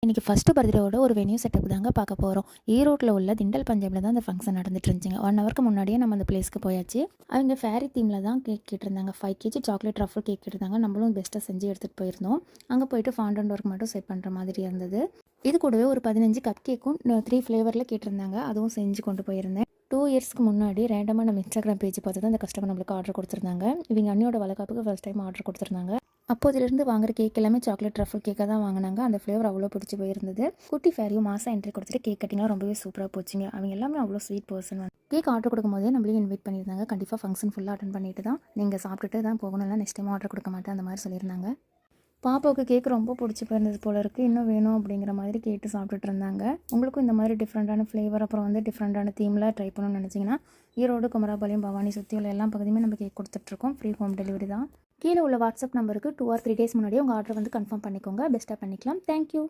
இன்றைக்கி ஃபஸ்ட்டு பர்த்டேவோட ஒரு venue setup தாங்க பார்க்க போகிறோம். ஈரோட்டில் உள்ள திண்டல் பஞ்சாபில் தான் அந்த ஃபங்க்ஷன் நடந்துட்டு இருந்துச்சுங்க. 1 ஹவருக்கு முன்னாடியே நம்ம அந்த பிளேஸ்க்கு போயாச்சு. அவங்க ஃபேரி தீமில் தான் கேக் கேட்டிருந்தாங்க. 5 கேஜி சாக்லேட் ரஃபல் கேக் கேட்டிருந்தாங்க. நம்மளும் பெஸ்ட்டாக செஞ்சு எடுத்துகிட்டு போயிருந்தோம். அங்கே போயிட்டு ஃபாண்டன்ட் ஒர்க் மட்டும் செட் பண்ணுற மாதிரி இருந்தது. இது கூடவே ஒரு 15 கப் கேக்கும் 3 ஃப்ளேவரில் கேட்டிருந்தாங்க. அதுவும் செஞ்சு கொண்டு போயிருந்தேன். 2 இயர்ஸ்க்கு முன்னாடி ரேண்டமாக நம்ம இன்ஸ்டாகிராம் பேஜ் பார்த்து தான் அந்த கஸ்டமர் நம்மளுக்கு ஆர்டர் கொடுத்துருந்தாங்க. இவங்க அண்ணியோட வளகாப்புக்கு ஃபர்ஸ்ட் டைம் ஆர்டர் கொடுத்துருந்தாங்க. அப்போதிலிருந்து வாங்குற கேக் எல்லாமே சாக்லேட் ரஃபல் கேக்காக தான் வாங்கினாங்க. அந்த ஃப்ளேவர் அவ்வளோ பிடிச்சி போயிருந்தது. குட்டி ஃபேரியும் மாதம் என்ட்ரி கொடுத்துட்டு கேக் கட்டிங்லாம் ரொம்பவே சூப்பராக போச்சுங்க. அவங்க எல்லாமே அவ்வளோ ஸ்வீட் பர்சன். கேக் ஆர்டர் கொடுக்கும் போதே நம்மளையும் இன்வைட் பண்ணியிருந்தாங்க. கண்டிப்பாக ஃபங்க்ஷன் ஃபுல்லாக அட்டன் பண்ணிட்டு தான் நீங்கள் சாப்பிட்டுட்டு தான் போகணும், இல்லை நெக்ஸ்ட் டைம் ஆர்டர் கொடுக்க மாட்டேன் அந்த மாதிரி சொல்லியிருந்தாங்க. பாப்பாவுக்கு கேக் ரொம்ப பிடிச்சி போயிருந்தது போல இருக்குது. இன்னும் வேணும் அப்படிங்கிற மாதிரி கேட்டு சாப்பிட்டுட்டு இருந்தாங்க. உங்களுக்கும் இந்த மாதிரி டிஃப்ரெண்ட்டான ஃப்ளேவர் அப்புறம் டிஃப்ரெண்ட்டான தீமில் ட்ரை பண்ணணும்னு நினச்சிங்கன்னா ஈரோடு, குமராபாளையம், பவானி சுற்றி உள்ள எல்லா பகுதியுமே நம்ம கேக் கொடுத்துட்ருக்கோம். ஃப்ரீ ஹோம் டெலிவரி தான். கீழே உள்ள வாட்ஸ்அப் நம்பருக்கு 2 or 3 days முன்னாடியே உங்கள் ஆர்டர் கன்ஃபார்ம் பண்ணிக்கோங்க. பெஸ்ட்டாக பண்ணிக்கலாம். தேங்க்யூ.